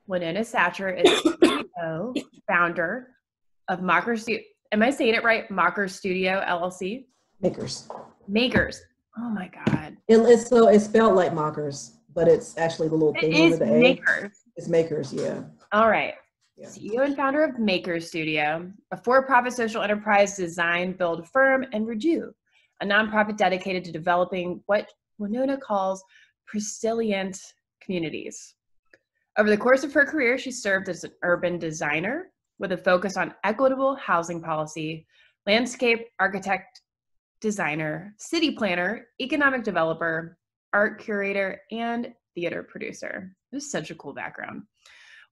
Wanona Satcher is CEO, founder of Makhers Studio. Am I saying it right? Makhers Studio, LLC? Makers. Makers. Oh my God. It's spelled like mockers, but it's actually the little thing over the A. Makers. It's makers, yeah. All right. Yeah. CEO and founder of Makhers Studio, a for-profit social enterprise design build firm, and Reju, a nonprofit dedicated to developing what Wanona calls resilient communities. Over the course of her career, she served as an urban designer with a focus on equitable housing policy, landscape architect, designer, city planner, economic developer, art curator, and theater producer. It was such a cool background.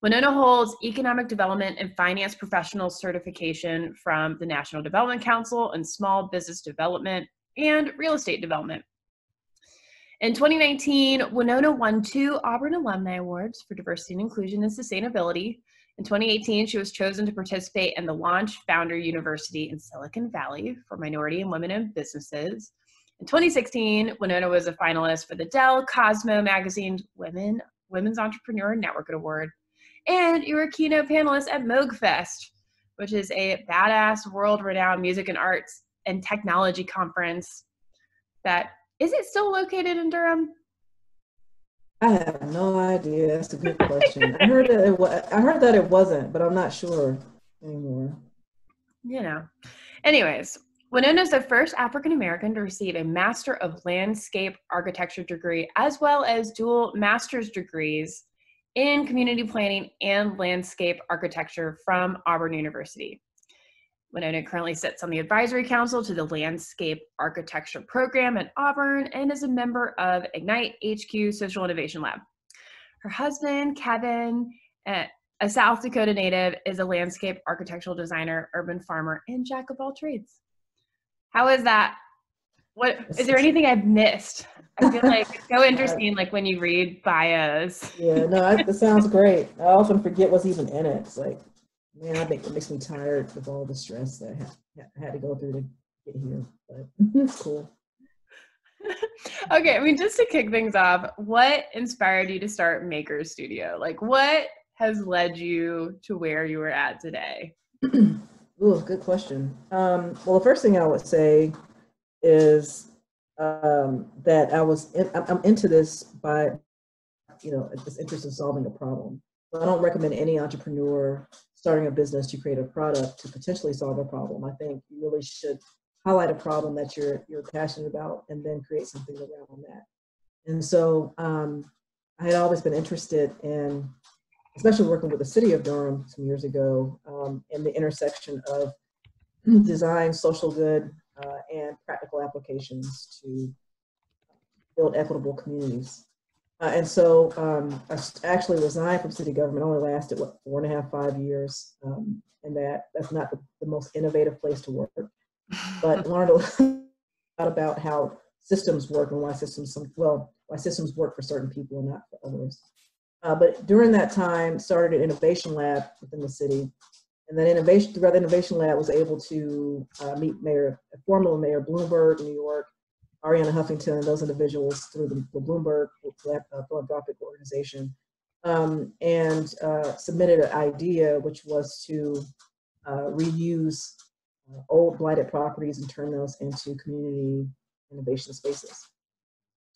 Wanona holds economic development and finance professional certification from the National Development Council in small business development and real estate development. In 2019, Wanona won 2 Auburn Alumni Awards for Diversity and Inclusion and Sustainability. In 2018, she was chosen to participate in the Launch Founder University in Silicon Valley for minority and women-owned businesses. In 2016, Wanona was a finalist for the Dell Cosmo Magazine's Women's Entrepreneur Network Award. And you were a keynote panelist at MoogFest, which is a badass world-renowned music and arts and technology conference that, is it still located in Durham? I have no idea. That's a good question. I heard that it wasn't, but I'm not sure anymore. You know. Anyways, Wanona is the first African-American to receive a Master of Landscape Architecture degree, as well as dual master's degrees in community planning and landscape architecture from Auburn University. Wanona currently sits on the advisory council to the Landscape Architecture Program at Auburn and is a member of Ignite HQ Social Innovation Lab. Her husband, Kevin, a South Dakota native, is a landscape architectural designer, urban farmer, and jack of all trades. How is that? What is there anything I've missed? I feel like it's so interesting, like when you read bios. Yeah, no, it sounds great. I often forget what's even in it. It's like, man, I think it makes me tired with all the stress that I had to go through to get here, but it's cool. Okay, I mean, just to kick things off, what inspired you to start Makhers Studio? Like, what has led you to where you are at today? Ooh, good question. Well, the first thing I would say is that I'm into this by, this interest in solving a problem. So I don't recommend any entrepreneur starting a business to create a product to potentially solve a problem. I think you really should highlight a problem that you're passionate about and then create something around that. And so I had always been interested in, especially working with the city of Durham some years ago, in the intersection of design, social good, and practical applications to build equitable communities. And so I actually resigned from city government. Only lasted, 4.5, 5 years. And that's not the most innovative place to work. But learned a lot about how systems work and why systems work for certain people and not for others. But during that time, started an innovation lab within the city. And then throughout the innovation lab, was able to meet former Mayor Bloomberg in New York, Ariana Huffington, and those individuals through the Bloomberg philanthropic organization, and submitted an idea, which was to reuse old blighted properties and turn those into community innovation spaces.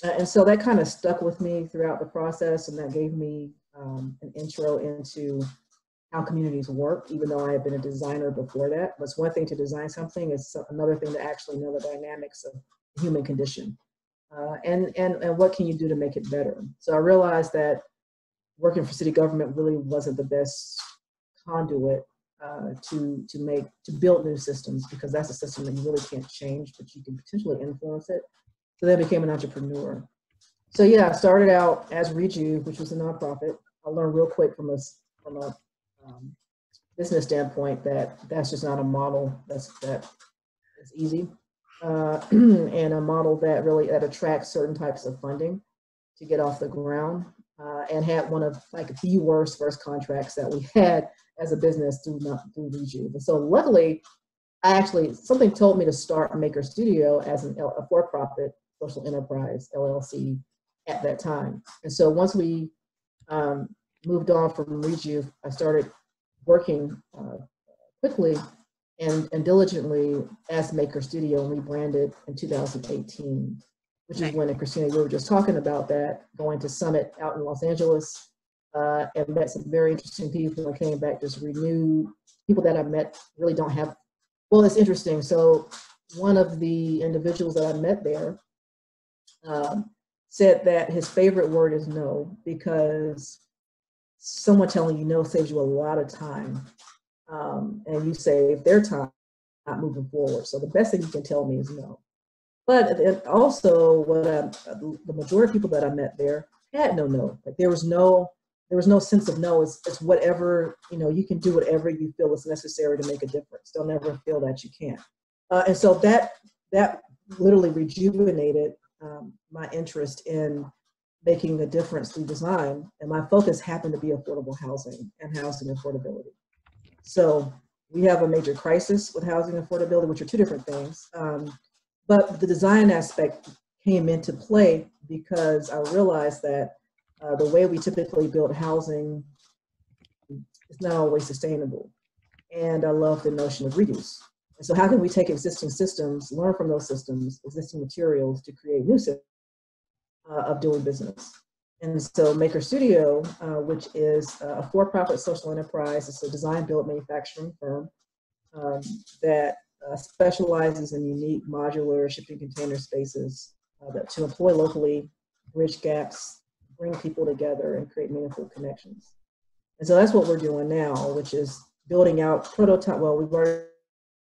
And so that kind of stuck with me throughout the process, and that gave me an intro into how communities work, even though I had been a designer before that. It's one thing to design something, it's another thing to actually know the dynamics of the human condition. And what can you do to make it better? So I realized that working for city government really wasn't the best conduit to build new systems, because that's a system that you really can't change, but you can potentially influence it. So then I became an entrepreneur. So yeah, I started out as Reju, which was a nonprofit. I learned real quick from a business standpoint that's just not a model that's easy, and a model that attracts certain types of funding to get off the ground, and had one of the worst first contracts that we had as a business through Reju. And so luckily, something told me to start Makhers Studio as a for-profit social enterprise LLC at that time. And so once we moved on from Reju, I started working quickly and diligently as Maker Studio, and rebranded in 2018, which is when, and Christina, you were just talking about that, going to Summit out in Los Angeles, and met some very interesting people. I came back just renewed. People that I met really don't have, well, it's interesting. So one of the individuals that I met there said that his favorite word is no, because someone telling you no saves you a lot of time, and you save their time not moving forward. So the best thing you can tell me is no. But also, the majority of people that I met there had no. Like there was no sense of no. It's whatever, you can do whatever you feel is necessary to make a difference. Don't ever feel that you can't. And so that literally rejuvenated my interest in making a difference through design. And my focus happened to be affordable housing and housing affordability. So we have a major crisis with housing affordability, which are two different things. But the design aspect came into play because I realized that the way we typically build housing is not always sustainable. And I love the notion of reuse. And so how can we take existing systems, learn from those systems, existing materials to create new systems of doing business? And so Maker Studio, which is a for-profit social enterprise, it's a design, build, manufacturing firm that specializes in unique modular shipping container spaces to employ locally, bridge gaps, bring people together, and create meaningful connections. And so that's what we're doing now, which is building out prototype. Well, we've already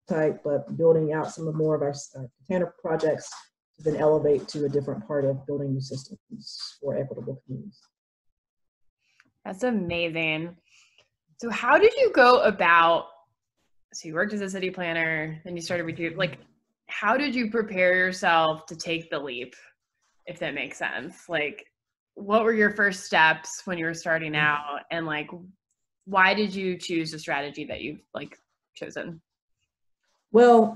type, but building out some more of our container projects to then elevate to a different part of building new systems for equitable communities. That's amazing. So how did you go about, so you worked as a city planner, then you started Reju, like, how did you prepare yourself to take the leap, if that makes sense? Like, what were your first steps when you were starting out, and like, why did you choose the strategy that you've chosen? Well,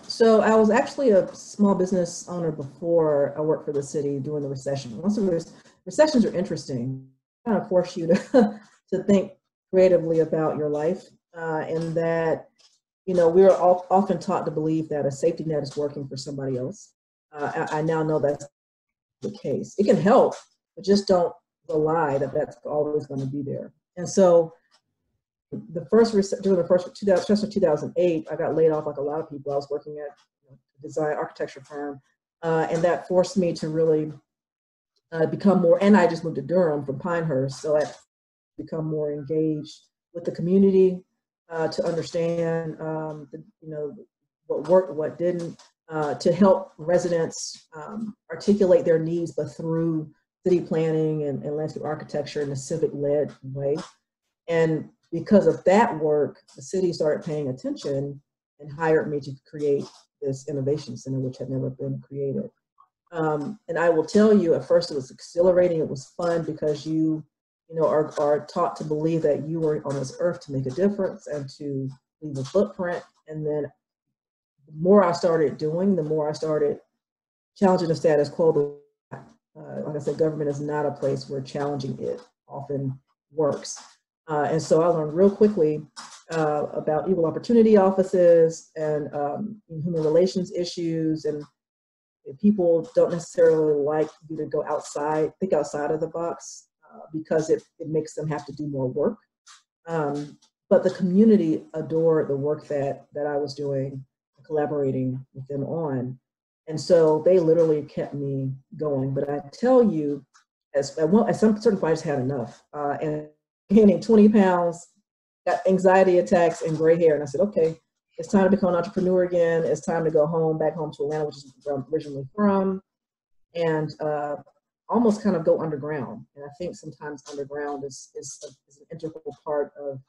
so I was actually a small business owner before I worked for the city during the recession. Once the recessions are interesting, kind of force you to think creatively about your life, and that, we were often taught to believe that a safety net is working for somebody else. I now know that's the case. It can help, but just don't rely that that's always going to be there. And so during the first 2008, I got laid off like a lot of people. I was working at a design architecture firm, and that forced me to really become more, and I just moved to Durham from Pinehurst, so I become more engaged with the community to understand what worked, what didn't, to help residents articulate their needs, but through city planning and landscape architecture in a civic-led way. And because of that work, the city started paying attention and hired me to create this innovation center, which had never been created. And I will tell you, at first it was exhilarating. It was fun because you are taught to believe that you were on this earth to make a difference and to leave a footprint. And then the more I started doing, the more I started challenging the status quo. Like I said, government is not a place where challenging it often works. And so I learned real quickly about equal opportunity offices and human relations issues, and people don't necessarily like you to go think outside of the box because it makes them have to do more work. But the community adored the work that I was doing, collaborating with them on. And so they literally kept me going. But I tell you, at some certain point, I just had enough. And gaining 20 pounds, got anxiety attacks and gray hair. And I said, okay, it's time to become an entrepreneur again. It's time to go back home to Atlanta, which is where I'm originally from, and almost kind of go underground. And I think sometimes underground is an integral part of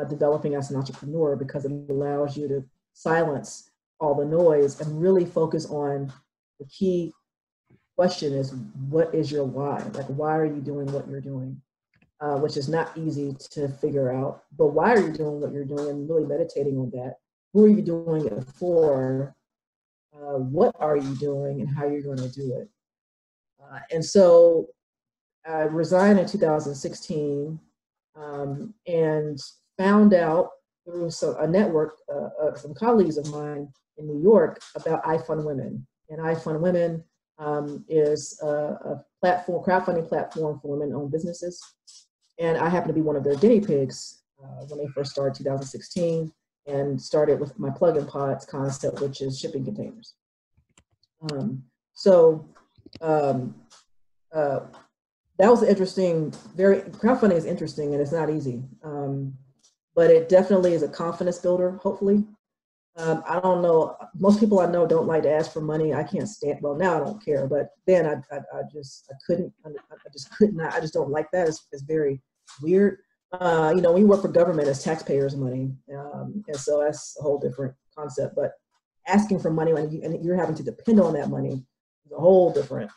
developing as an entrepreneur, because it allows you to silence all the noise and really focus on the key question is, what is your why? Like, why are you doing what you're doing? Which is not easy to figure out, but why are you doing what you're doing, and really meditating on that. Who are you doing it for? What are you doing, and how you're going to do it? And so I resigned in 2016 and found out through a network, some colleagues of mine in New York about I Fund Women. And I Fund Women is a platform, crowdfunding platform for women-owned businesses. And I happen to be one of their guinea pigs when they first started 2016, and started with my plug-in pods concept, which is shipping containers. That was interesting. Crowdfunding is interesting, and it's not easy, but it definitely is a confidence builder, hopefully. I don't know, most people I know don't like to ask for money. I can't stand, well, now I don't care, but then I just don't like that. It's very weird. You know, when you work for government, it's taxpayers' money, and so that's a whole different concept. But asking for money and you're having to depend on that money is a whole different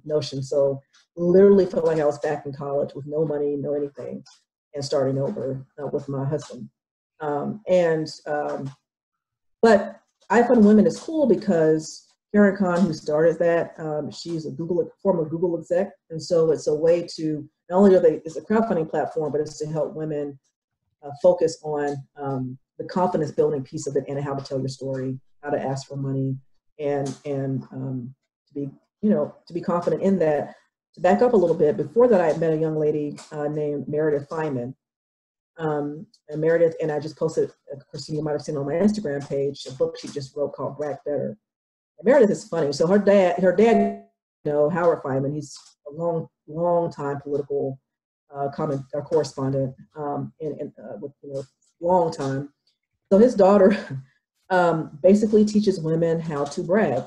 notion. So literally felt like I was back in college with no money, no anything, and starting over with my husband. But I Fund Women is cool because Karen Khan, who started that, she's a former Google exec, and so it's a way to not only it's a crowdfunding platform, but it's to help women focus on the confidence building piece of it and how to tell your story, how to ask for money, and to be confident in that. To back up a little bit, before that, I had met a young lady named Meredith Feynman. And Meredith, and I just posted, Christine, you might have seen on my Instagram page, a book she just wrote called Brag Better. And Meredith is funny. So her dad, Howard Feynman, he's a long time political correspondent, with long time. So his daughter basically teaches women how to brag.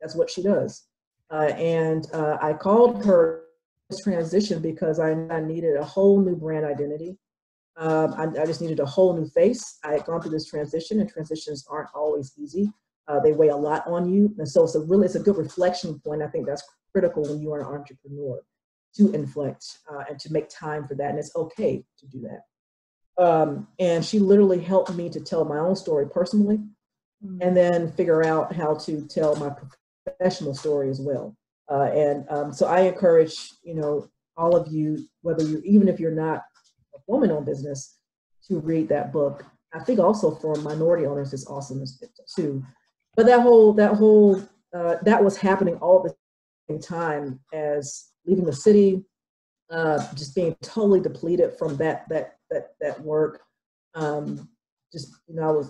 That's what she does. I called her this transition because I needed a whole new brand identity. I just needed a whole new face. I had gone through this transition, and transitions aren't always easy. They weigh a lot on you. And so it's a good reflection point. I think that's critical when you are an entrepreneur, to inflect and to make time for that. And it's okay to do that. And she literally helped me to tell my own story personally, and then figure out how to tell my professional story as well. So I encourage, all of you, even if you're not a woman-owned business, to read that book. I think also for minority owners, it's awesome too. But that was happening all at the same time as leaving the city, just being totally depleted from that work. I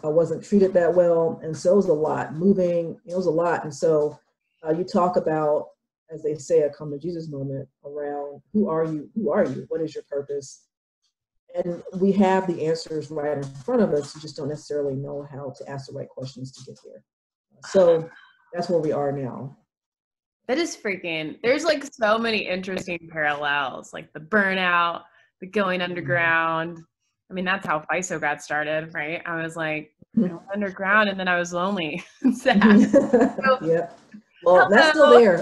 wasn't treated that well, and so it was a lot. Moving, it was a lot, and so you talk about, as they say, a come to Jesus moment around who are you? Who are you? What is your purpose? And we have the answers right in front of us. You just don't necessarily know how to ask the right questions to get there. So that's where we are now. That is there's like so many interesting parallels, like the burnout, the going underground. I mean, that's how FYSO got started, right? I was like, underground, and then I was lonely and sad. So, yeah. Well, that's still there.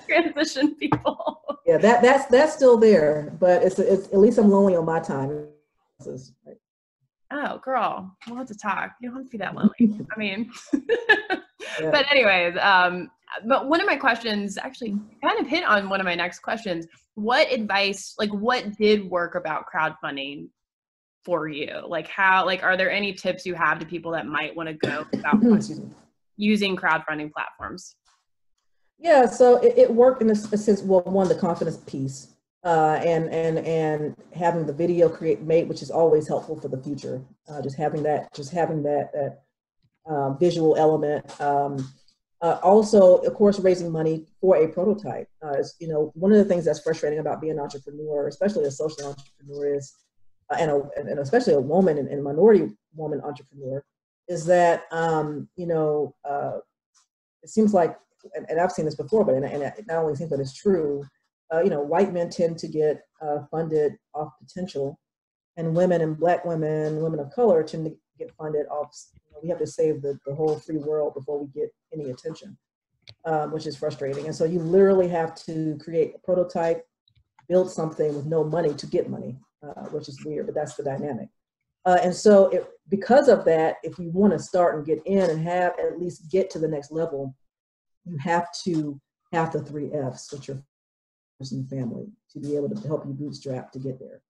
Transition people. Yeah, that's still there, but it's at least I'm lonely on my time. Right. Oh, girl, we'll have to talk. You don't have to be that lonely. I mean, yeah. But anyways, but one of my questions actually kind of hit on one of my next questions. What advice, what did work about crowdfunding for you? Are there any tips you have to people that might want to go about using crowdfunding platforms? Yeah, so it worked in a sense. Well, one, the confidence piece, and having the video made, which is always helpful for the future. Just having that visual element. Also, of course, raising money for a prototype. One of the things that's frustrating about being an entrepreneur, especially a social entrepreneur, is, and especially a woman and minority woman entrepreneur, is that it seems like, and I've seen this before, but and it not only seems that it's true. White men tend to get funded off potential, and women and Black women of color tend to get funded off. We have to save the whole free world before we get any attention, which is frustrating. And so you literally have to create a prototype, build something with no money to get money, which is weird, but that's the dynamic. And so because of that, if you want to start and get in and at least get to the next level, you have to have the 3 F's, which are friends and family, to be able to help you bootstrap to get there.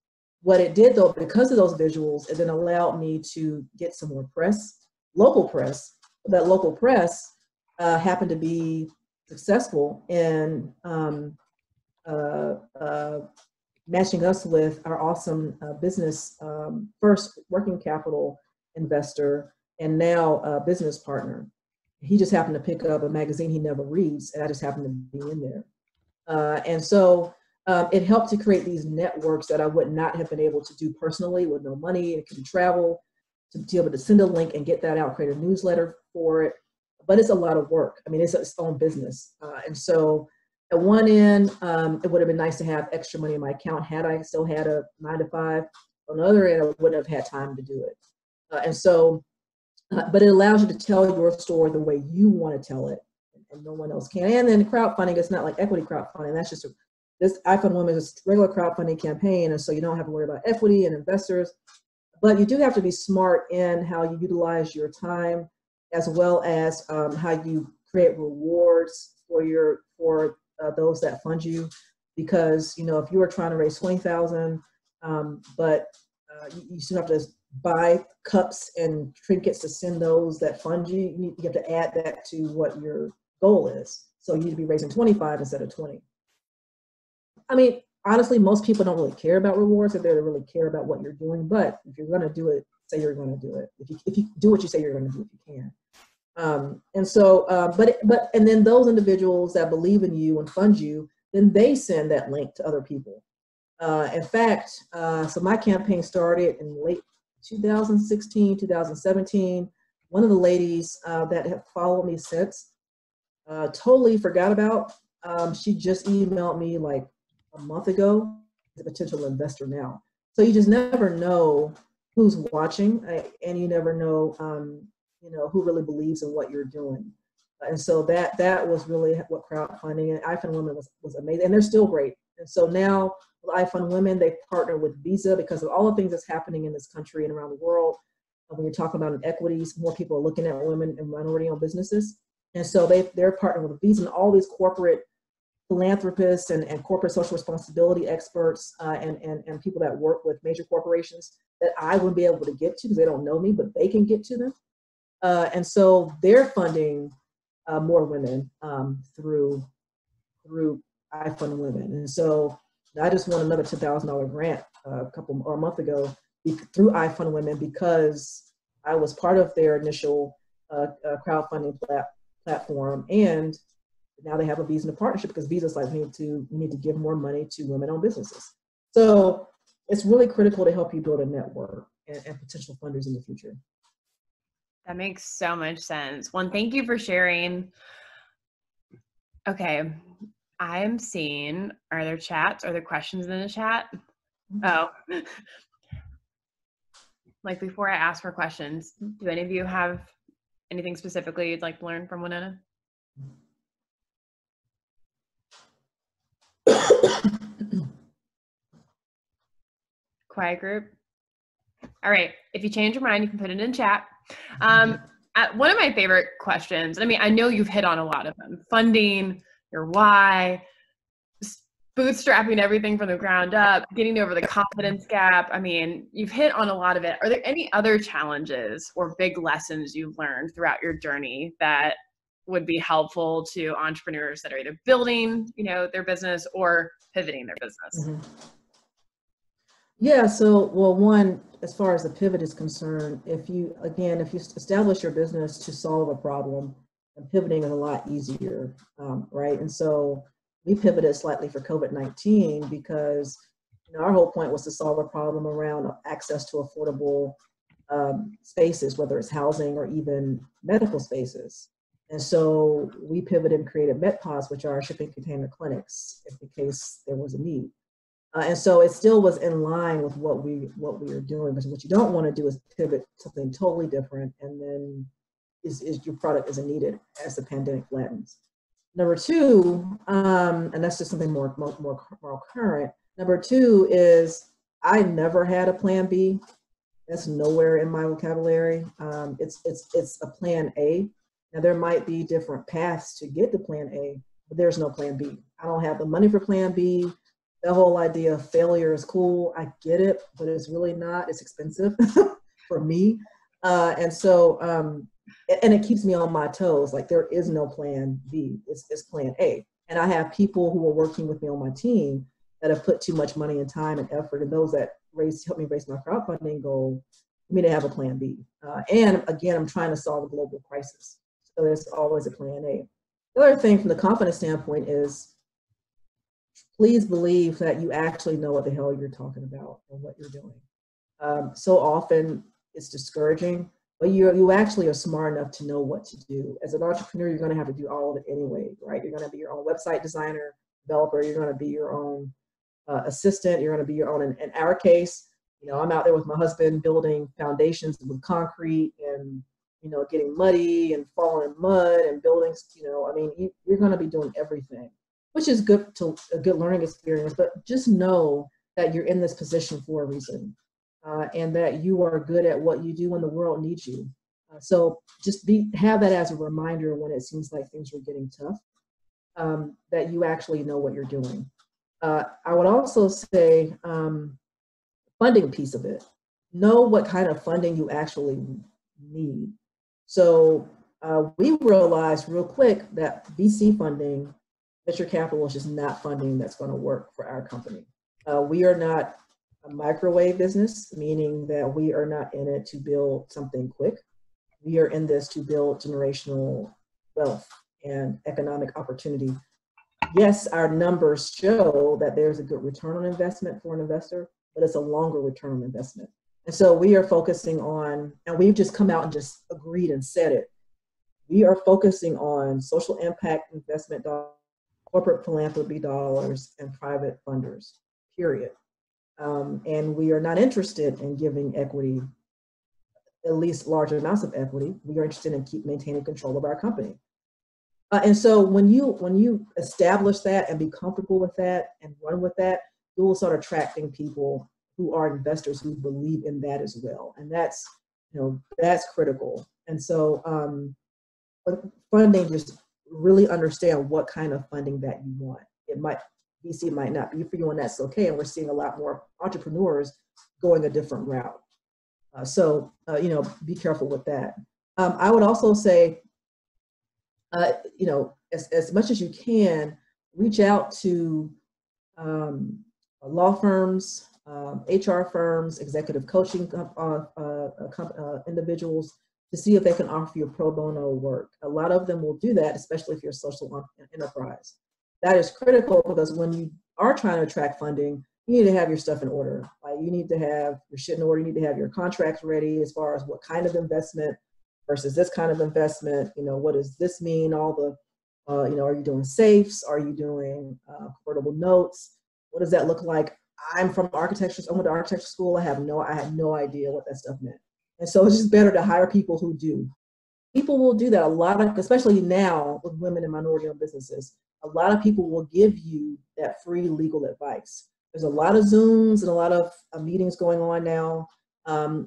What it did though, because of those visuals, it then allowed me to get some more press, local press. That local press happened to be successful in matching us with our awesome business first working capital investor and now a business partner. He just happened to pick up a magazine he never reads, and I just happened to be in there. And so it helped to create these networks that I would not have been able to do personally with no money and couldn't travel, to be able to send a link and get that out, create a newsletter for it. But it's a lot of work. I mean, it's its own business. And so at one end, it would have been nice to have extra money in my account had I still had a 9-to-5. On the other end, I wouldn't have had time to do it. But it allows you to tell your story the way you want to tell it, and no one else can. And then crowdfunding is not like equity crowdfunding. That's just this iFund Women is a regular crowdfunding campaign, and so you don't have to worry about equity and investors. But you do have to be smart in how you utilize your time, as well as how you create rewards for those that fund you. Because if you were trying to raise 20,000, but you still have to buy cups and trinkets to send those that fund you, you have to add that to what your goal is. So you need to be raising 25 instead of 20. I mean, honestly, most people don't really care about rewards if they really care about what you're doing. But if you're going to do it, say you're going to do it. If you do what you say you're going to do, if you can. And then those individuals that believe in you and fund you, then they send that link to other people. In fact, so my campaign started in late 2016, 2017. One of the ladies that have followed me since totally forgot about. She just emailed me like a month ago, as a potential investor now. So you just never know who's watching, and you never know, who really believes in what you're doing. And so that was really what crowdfunding and iFund Women was amazing, and they're still great. And so now with iFund Women, they partner with Visa because of all the things that's happening in this country and around the world. When you're talking about inequities, more people are looking at women and minority-owned businesses. And so they're partnering with Visa and all these corporate philanthropists and corporate social responsibility experts and people that work with major corporations that I wouldn't be able to get to because they don't know me, but they can get to them. And so they're funding more women through iFund Women. And so I just won another $10,000 grant a month ago through iFund Women because I was part of their initial crowdfunding platform, and now they have a Visa partnership because Visa's like, we need to give more money to women-owned businesses. So it's really critical to help you build a network and potential funders in the future. That makes so much sense. One, thank you for sharing. Okay, I'm seeing, are there chats? Are there questions in the chat? Oh, like before I ask for questions, do any of you have anything specifically you'd like to learn from Wanona? Quiet group. All right, if you change your mind, you can put it in chat. One of my favorite questions, I mean, I know you've hit on a lot of them: funding, your why, bootstrapping everything from the ground up, getting over the confidence gap. I mean, you've hit on a lot of it. Are there any other challenges or big lessons you've learned throughout your journey that would be helpful to entrepreneurs that are either building, their business or pivoting their business? Mm-hmm. Yeah, so, well, one, as far as the pivot is concerned, if you establish your business to solve a problem, and pivoting is a lot easier, right? And so we pivoted slightly for COVID-19 because our whole point was to solve a problem around access to affordable spaces, whether it's housing or even medical spaces. And so we pivoted and created MedPods, which are shipping container clinics, in case there was a need. And so it still was in line with what we are doing. Because what you don't want to do is pivot something totally different, and then your product isn't needed as the pandemic flattens. Number two, and that's just something more current. Number two is I never had a plan B. That's nowhere in my vocabulary. It's a plan A. Now there might be different paths to get to plan A, but there's no plan B. I don't have the money for plan B. the whole idea of failure is cool. I get it, but it's really not. It's expensive for me. And so, and it keeps me on my toes. Like there is no plan B, it's plan A. And I have people who are working with me on my team that have put too much money and time and effort, and those that help me raise my crowdfunding goal, for me to have a plan B. And again, I'm trying to solve a global crisis. So there's always a plan A. The other thing from the confidence standpoint is, please believe that you actually know what the hell you're talking about and what you're doing. So often it's discouraging, but you actually are smart enough to know what to do. As an entrepreneur, you're going to have to do all of it anyway, right? You're going to be your own website designer, developer. You're going to be your own assistant. You're going to be your own. In our case, you know, I'm out there with my husband building foundations with concrete and, you know, getting muddy and falling in mud and building, you know, I mean, you're going to be doing everything, which is good to a good learning experience, but just know that you're in this position for a reason. And that you are good at what you do when the world needs you. So just have that as a reminder when it seems like things are getting tough, that you actually know what you're doing. I would also say funding piece of it. Know what kind of funding you actually need. So we realized real quick that VC funding, venture capital, is just not funding that's going to work for our company. We are not a microwave business, meaning that we are not in it to build something quick. We are in this to build generational wealth and economic opportunity. Yes, our numbers show that there's a good return on investment for an investor, but it's a longer return on investment. And so we are focusing on, and we've just come out and just agreed and said it, we are focusing on social impact investment dollars, corporate philanthropy dollars, and private funders, period. And we are not interested in giving equity, at least large amounts of equity. We are interested in keep maintaining control of our company. And so when you establish that and be comfortable with that and run with that, you will start attracting people who are investors who believe in that as well. And that's, you know, that's critical. And so funding, just really understand what kind of funding that you want. VC might not be for you, and that's okay. And we're seeing a lot more entrepreneurs going a different route. So, you know, be careful with that. I would also say, you know, as much as you can, reach out to law firms, HR firms, executive coaching individuals to see if they can offer you pro bono work. A lot of them will do that, especially if you're a social enterprise. That is critical because when you are trying to attract funding, you need to have your stuff in order. Like you need to have your shit in order. You need to have your contracts ready as far as what kind of investment versus this kind of investment. You know, what does this mean? All the, you know, are you doing safes? Are you doing convertible notes? What does that look like? I'm from architecture. I went to architecture school. I had no idea what that stuff meant. And so it's just better to hire people who do. People will do that a lot of, especially now with women and minority-owned businesses. A lot of people will give you that free legal advice. There's a lot of Zooms and a lot of meetings going on now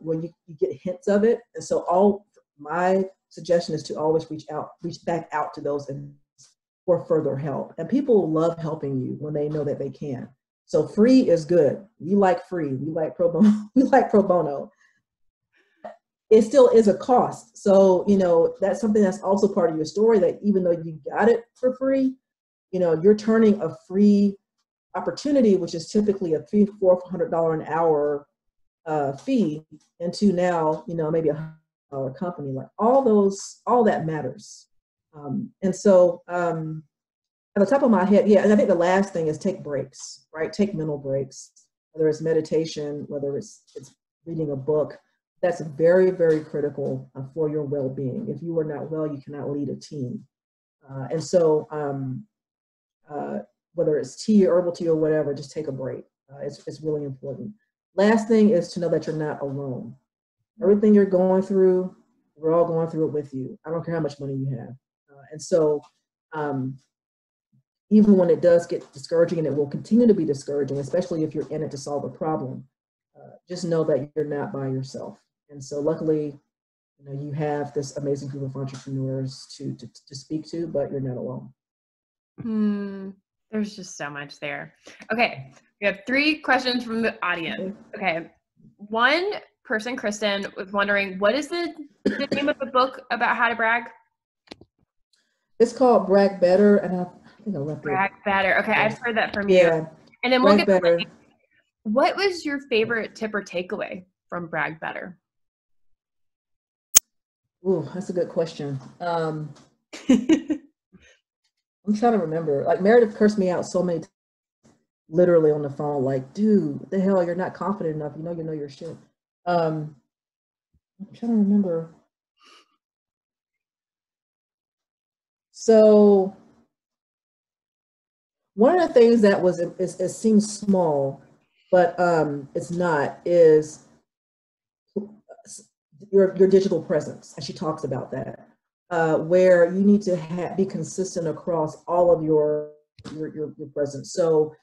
where you get hints of it. And so my suggestion is to always reach back out to those for further help. And people love helping you when they know that they can. So free is good. We like free. We like pro bono. We like pro bono. It still is a cost. So, you know, that's something that's also part of your story, that even though you got it for free, you know, you're turning a free opportunity, which is typically a $300-400 an hour fee, into now, you know, maybe $100 company. Like all that matters. And so at the top of my head, yeah, and I think the last thing is take breaks, right? Take mental breaks, whether it's meditation, whether it's reading a book. That's very, very critical for your well-being. If you are not well, you cannot lead a team. And so whether it's tea or herbal tea or whatever, just take a break. It's really important. Last thing is to know that you're not alone. Everything you're going through, we're all going through it with you. I don't care how much money you have. And so even when it does get discouraging, and it will continue to be discouraging, especially if you're in it to solve a problem, just know that you're not by yourself. And so luckily, you know, you have this amazing group of entrepreneurs to speak to, but you're not alone. There's just so much there. Okay, we have 3 questions from the audience. Okay, one person, Kristen, was wondering, what is the name of the book about how to brag? It's called Brag Better, and I think I left it. Brag Better. Okay, I've heard that from you. Yeah. And then we'll Brag get Better. What was your favorite tip or takeaway from Brag Better? Ooh, that's a good question. I'm trying to remember. Like Meredith cursed me out so many times, literally on the phone, like, dude, what the hell, you're not confident enough. You know your shit. I'm trying to remember. So one of the things that was, it seems small, but it's not, is your digital presence. And she talks about that, where you need to be consistent across all of your presence. So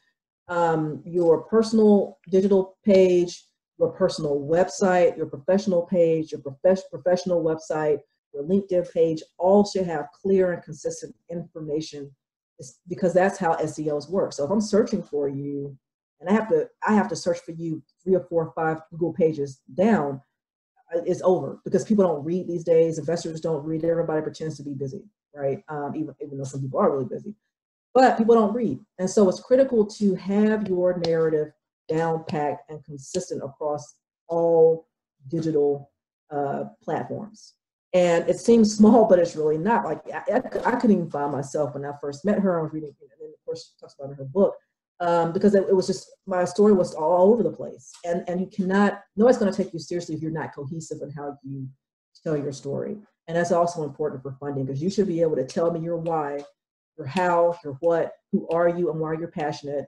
your personal digital page, your personal website, your professional page, your professional website, your LinkedIn page, all should have clear and consistent information, because that's how SEOs work. So if I'm searching for you, and I have to search for you 3 or 4 or 5 Google pages down, it's over, because people don't read these days. Investors don't read. Everybody pretends to be busy, right? Even though some people are really busy. But people don't read. And so it's critical to have your narrative down packed and consistent across all digital platforms. And it seems small, but it's really not. Like I couldn't even find myself when I first met her. I was reading, and then of course she talks about in her book, because it was just, my story was all over the place. And you cannot, nobody's going to take you seriously if you're not cohesive in how you tell your story. And that's also important for funding, because you should be able to tell me your why, your how, your what, who are you, and why you're passionate,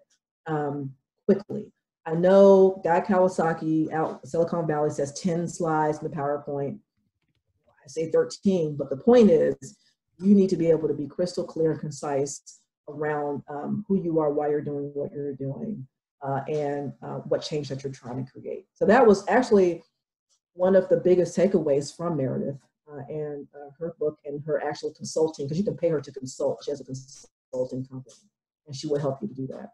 quickly. I know Guy Kawasaki out in Silicon Valley says 10 slides in the PowerPoint. I say 13, but the point is you need to be able to be crystal clear and concise around who you are, why you're doing what you're doing, and what change that you're trying to create. So that was actually one of the biggest takeaways from Meredith and her book and her actual consulting, because you can pay her to consult. She has a consulting company, and she will help you to do that.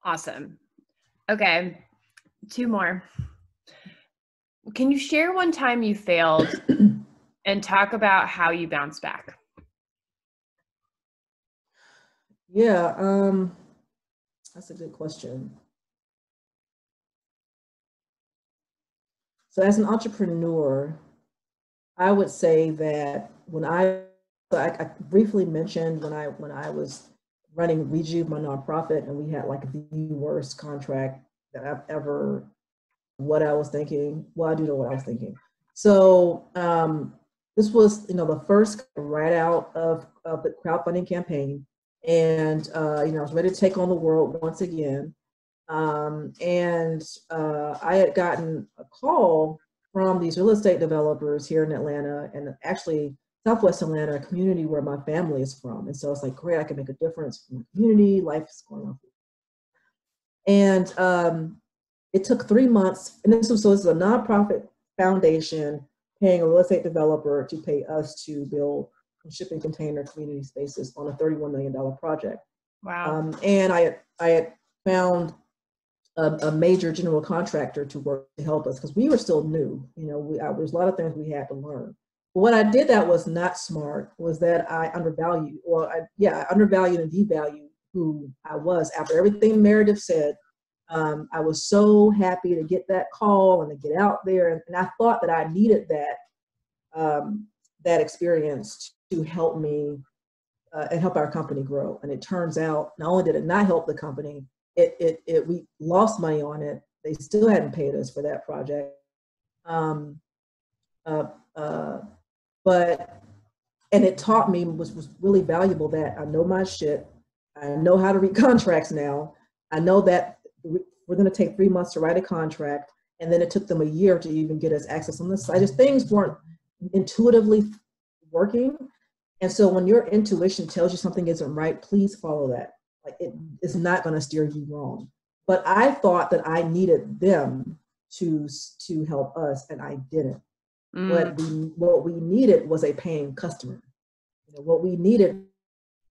Awesome. Okay, 2 more. Can you share one time you failed and talk about how you bounced back? Yeah, that's a good question. So as an entrepreneur, I would say that when I briefly mentioned when I was running Rejuve, my nonprofit, and we had like the worst contract that I've ever, what I was thinking. Well, I do know what I was thinking. So this was, the first right out of the crowdfunding campaign. And, I was ready to take on the world once again. And I had gotten a call from these real estate developers here in Atlanta, and actually Southwest Atlanta, a community where my family is from. And so it's like, great, I can make a difference in the community, life is going on. And it took 3 months, and this is a nonprofit foundation paying a real estate developer to pay us to build shipping container community spaces on a $31 million project. Wow. And I had found a major general contractor to work to help us, because we were still new. There's a lot of things we had to learn. But what I did that was not smart was that I undervalued, I undervalued and devalued who I was. After everything Meredith said, I was so happy to get that call and to get out there, and I thought that I needed that experience to help me and help our company grow. And it turns out, not only did it not help the company, we lost money on it. They still hadn't paid us for that project. And it taught me, was really valuable, that I know my shit. I know how to read contracts now. I know that we're going to take 3 months to write a contract, and then it took them a year to even get us access on this site. Just things weren't intuitively working. And so when your intuition tells you something isn't right, please follow that. Like, it is not going to steer you wrong. But I thought that I needed them to help us, and I didn't. What we needed was a paying customer. What we needed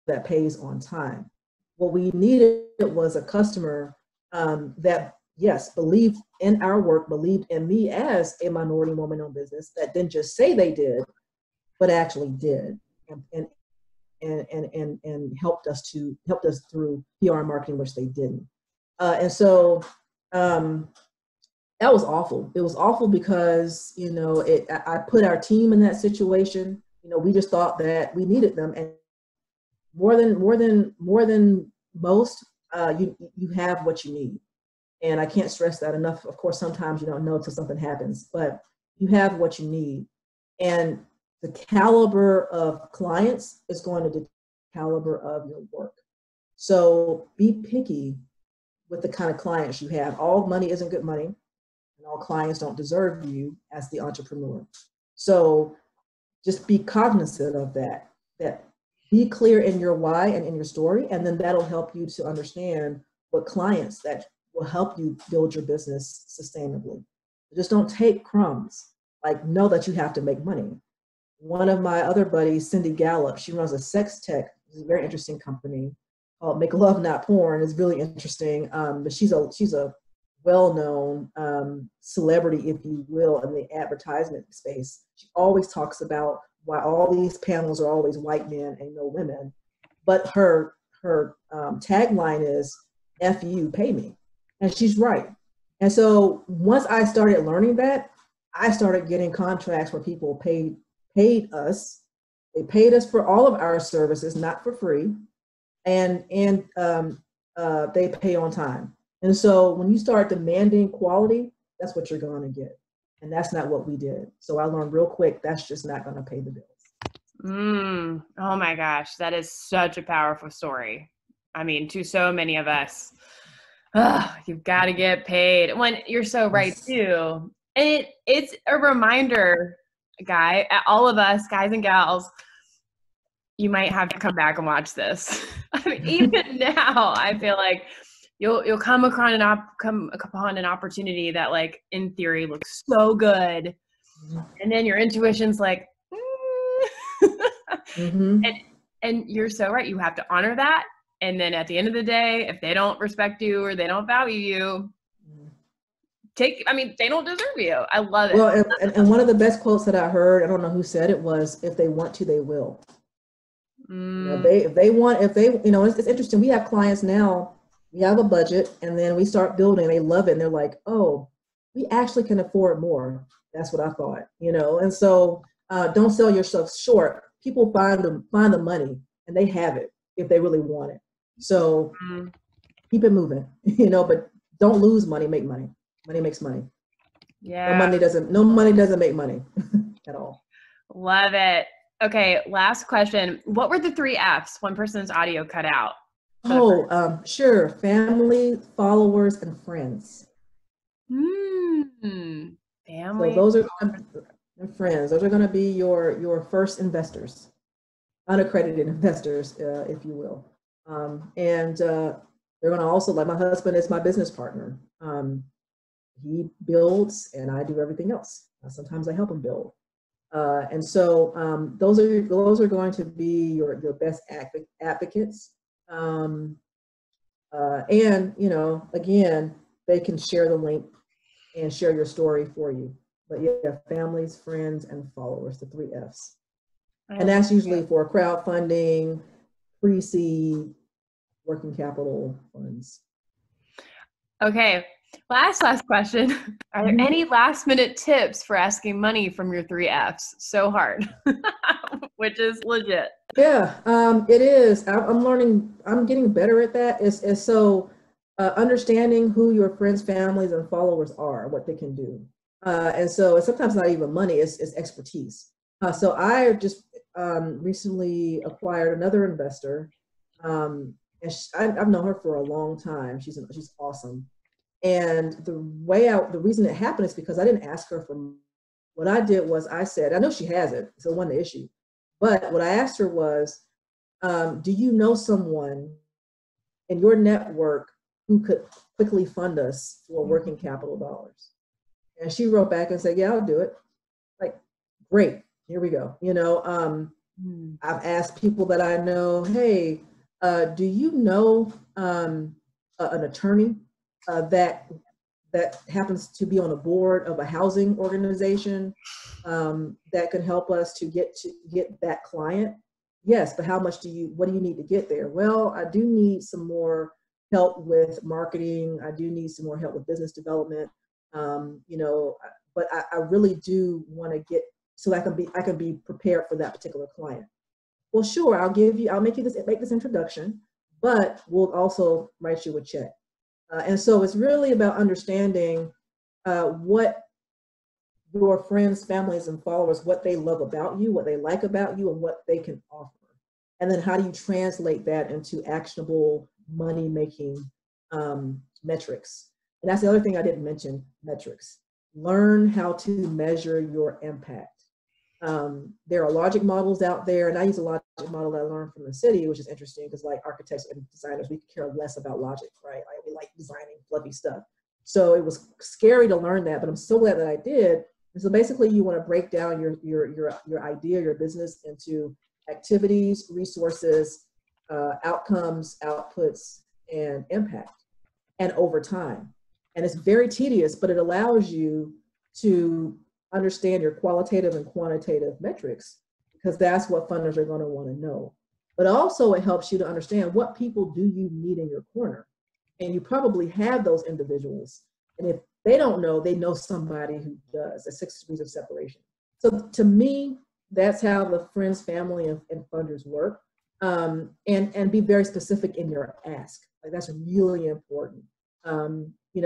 that pays on time. What we needed was a customer that, yes, believed in our work, believed in me as a minority woman-owned business, that didn't just say they did, but actually did, and helped us through PR and marketing, which they didn't. And so that was awful. It was awful because, you know, I put our team in that situation. You know, we just thought that we needed them, and more than most, you have what you need. And I can't stress that enough. Of course, sometimes you don't know till something happens, but you have what you need. And the caliber of clients is going to determine the caliber of your work. So be picky with the kind of clients you have. All money isn't good money, and all clients don't deserve you as the entrepreneur. So just be cognizant of that be clear in your why and in your story, and then that'll help you to understand what clients that will help you build your business sustainably. Just don't take crumbs. Like, know that you have to make money. One of my other buddies, Cindy Gallup, she runs a sex tech, it's a very interesting company called Make Love Not Porn. It's really interesting, but she's a well-known celebrity, if you will, in the advertisement space. She always talks about why all these panels are always white men and no women, but her tagline is "F you, pay me," and she's right. And so once I started learning that, I started getting contracts where people paid us. They paid us for all of our services, not for free, and they pay on time. And so when you start demanding quality, that's what you're going to get. And that's not what we did. So I learned real quick, that's just not going to pay the bills. Oh my gosh, that is such a powerful story. I mean, to so many of us, you've got to get paid. When you're so right too. And it's a reminder, all of us, guys and gals, you might have to come back and watch this. I mean, even now, I feel like you'll come upon an opportunity that, like, in theory looks so good, and then your intuition's like, and you're so right. You have to honor that, and then at the end of the day, if they don't respect you or they don't value you, they don't deserve you. I love it. Well, and one of the best quotes that I heard, I don't know who said it, was, "If they want to, they will." You know, it's interesting. We have clients now. We have a budget, and then we start building. They love it, and they're like, "Oh, we actually can afford more." That's what I thought, you know. And so, don't sell yourself short. People find the money, and they have it if they really want it. So keep it moving, you know. But don't lose money. Make money. Money makes money. Yeah. No money doesn't make money at all. Love it. Okay, last question. What were the 3 F's? One person's audio cut out. Sure. Family, followers, and friends. Family. So those are friends. Those are going to be your first investors, unaccredited investors, if you will. And they're going to also, like, my husband is my business partner. He builds, and I do everything else. Sometimes I help him build. And so those are going to be your best advocates. And, you know, again, they can share the link and share your story for you. But yeah, families, friends, and followers, the 3 F's. And that's usually for crowdfunding, pre-seed, working capital funds. Okay, last question. Are there any last minute tips for asking money from your 3 F's? So hard, which is legit. Yeah, it is. I'm getting better at that. Is so understanding who your friends, families, and followers are, what they can do. And so it's sometimes not even money, it's expertise. So I just recently acquired another investor. And I've known her for a long time. She's awesome. And the reason it happened is because I didn't ask her for. What I did was I said, I know she has it, so it wasn't the issue. But what I asked her was, do you know someone in your network who could quickly fund us for working capital dollars? And she wrote back and said, yeah, I'll do it. Like, great, here we go. You know, I've asked people that I know, hey, do you know an attorney that happens to be on a board of a housing organization that could help us to get that client? Yes, but what do you need to get there? Well, I do need some more help with marketing. I do need some more help with business development. But I really do want to get so I can be prepared for that particular client. Well, sure, I'll make this introduction, but we'll also write you a check. And so it's really about understanding what your friends, families, and followers, what they love about you, what they like about you, and what they can offer. And then how do you translate that into actionable money-making metrics? And that's the other thing I didn't mention, metrics. Learn how to measure your impact. There are logic models out there, and I use a logic model that I learned from the city, which is interesting because like architects and designers, we care less about logic, right? Like, we like designing fluffy stuff. So it was scary to learn that, but I'm so glad that I did. And so basically you want to break down your idea, your business into activities, resources, outcomes, outputs, and impact, and over time. And it's very tedious, but it allows you to understand your qualitative and quantitative metrics, because that's what funders are going to want to know. But also it helps you to understand what people do you need in your corner. And you probably have those individuals. And if they don't know, they know somebody who does. At 6 degrees of separation. So to me, that's how the friends, family, and funders work. And be very specific in your ask. Like, that's really important.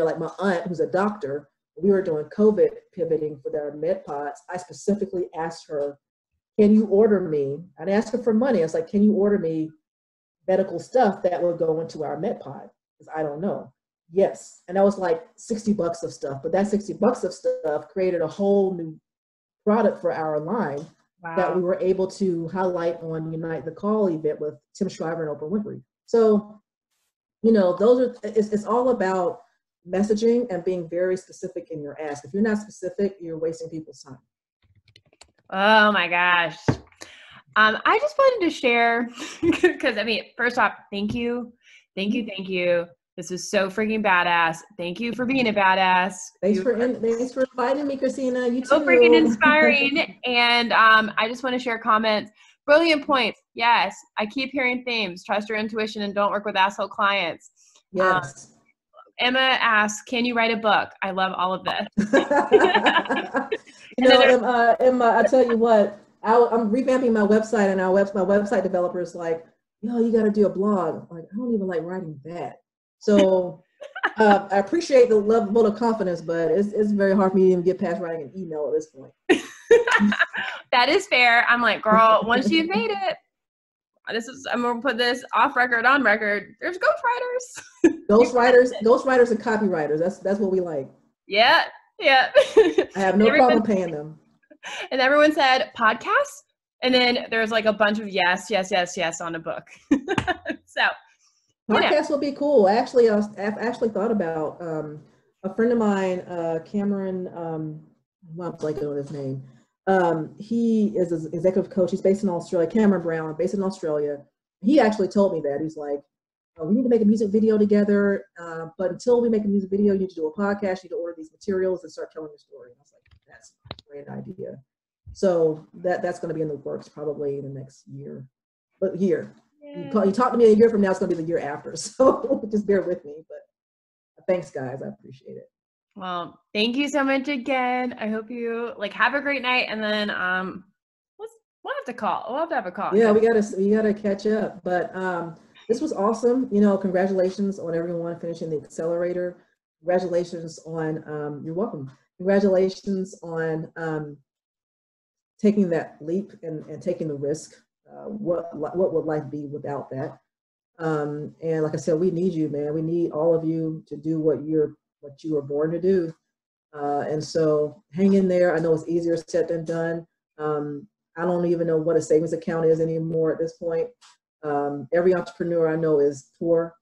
Like my aunt, who's a doctor, we were doing COVID pivoting for their med pods. I specifically asked her, can you order me? I'd ask her for money. I was like, can you order me medical stuff that would go into our med pod? Because I don't know. Yes. And that was like $60 of stuff. But that $60 of stuff created a whole new product for our line. Wow. That we were able to highlight on Unite the Call event with Tim Shriver and Oprah Winfrey. So, it's all about messaging and being very specific in your ask. If you're not specific, you're wasting people's time. Oh my gosh. I just wanted to share, because first off, thank you. This is so freaking badass. Thank you for being a badass. Thanks for inviting me, Christina. You too. So freaking inspiring. And I just want to share comments. Brilliant points. Yes, I keep hearing themes. Trust your intuition and don't work with asshole clients. Yes. Emma asks, can you write a book? I love all of this. Emma, I tell you what, I'm revamping my website, and my website developer is like, you got to do a blog. I'm like, I don't even like writing that. So I appreciate the vote of confidence, but it's very hard for me to even get past writing an email at this point. That is fair. I'm like, girl, once you've made it, I'm gonna put this off record, on record. There's ghostwriters. Ghostwriters and copywriters. That's what we like. Yeah. I have no problem paying them. And everyone said podcasts, and then there's like a bunch of yes on a book. So podcasts will be cool. Actually, I've actually thought about a friend of mine, Cameron. I'm blanking on his name. He is an executive coach. He's based in Australia. Cameron Brown, based in Australia. He actually told me that. He's like, we need to make a music video together, but until we make a music video, you need to do a podcast. You need to order these materials and start telling your story. And I was like, that's a great idea. So that's going to be in the works probably in the next year. But year. Yeah. You talk to me a year from now, it's going to be the year after. So just bear with me. But thanks, guys. I appreciate it. Well, thank you so much again. I hope you have a great night, and then we'll have to call. We'll have to have a call. Yeah, we gotta catch up. But this was awesome. Congratulations on everyone finishing the Accelerator. Congratulations on you're welcome. Congratulations on taking that leap and taking the risk. What would life be without that? And like I said, we need you, man. We need all of you to do what you were born to do. And so hang in there. I know it's easier said than done. I don't even know what a savings account is anymore at this point. Every entrepreneur I know is poor,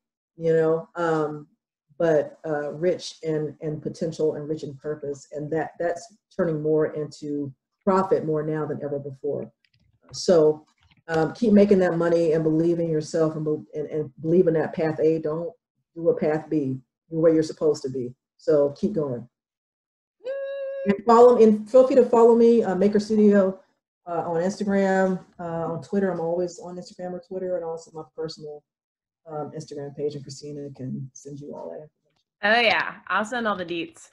but rich in potential and rich in purpose. And that's turning more into profit more now than ever before. So keep making that money and believe in yourself and believe in that path A. Don't do a path B. You're where you're supposed to be. So keep going. And feel free to follow me, Maker Studio, on Instagram, on Twitter. I'm always on Instagram or Twitter, and also my personal Instagram page, and Christina can send you all that information. Oh yeah, I'll send all the deets.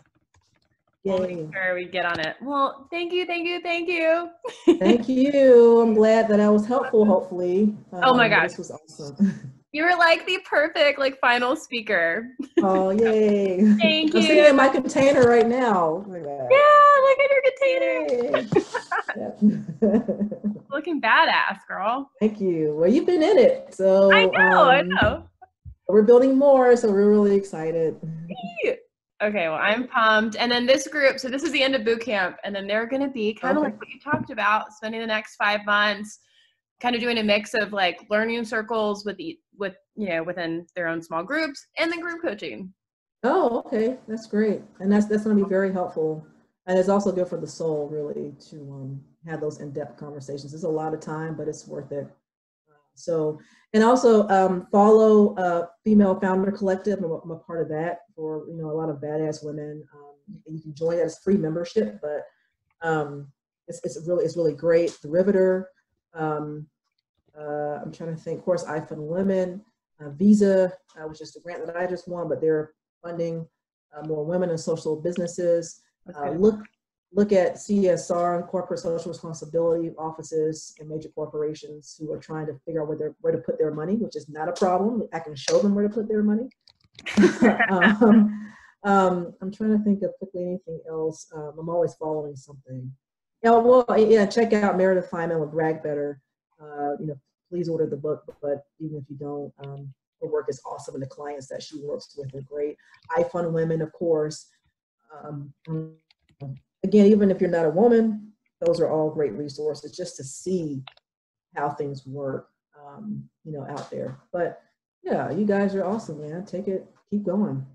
We'll Yay. make sure we get on it. Well, thank you, thank you, thank you. Thank you. I'm glad that I was helpful, hopefully. Oh my gosh. This was awesome. You were like the perfect final speaker. Oh, yay. Thank you. I'm sitting in my container right now. Look at that. Yeah, look at your container. Looking badass, girl. Thank you. Well, you've been in it. So I know. We're building more, so we're really excited. Okay, well, I'm pumped. And then this group, so this is the end of boot camp, and then they're going to be kind of like what you talked about, spending the next 5 months kind of doing a mix of learning circles within their own small groups and then group coaching. Oh, okay. That's great. And that's going to be very helpful. And it's also good for the soul, really, to have those in-depth conversations. It's a lot of time, but it's worth it. So, and also follow Female Founder Collective. I'm a part of that for, a lot of badass women. You can join that as free membership, but it's really great. The Riveter. I'm trying to think. Of course, I Fund Women, Visa, which is the grant that I just won, but they're funding more women in social businesses. Look at CSR and corporate social responsibility offices in major corporations who are trying to figure out where to put their money, which is not a problem. I can show them where to put their money. I'm trying to think of quickly anything else. I'm always following something. Check out Meredith Feynman with Brag Better. Please order the book, but even if you don't, her work is awesome, and the clients that she works with are great. I Fund Women, of course. Again, even if you're not a woman, those are all great resources just to see how things work, out there. But yeah, you guys are awesome, man. Take it, keep going.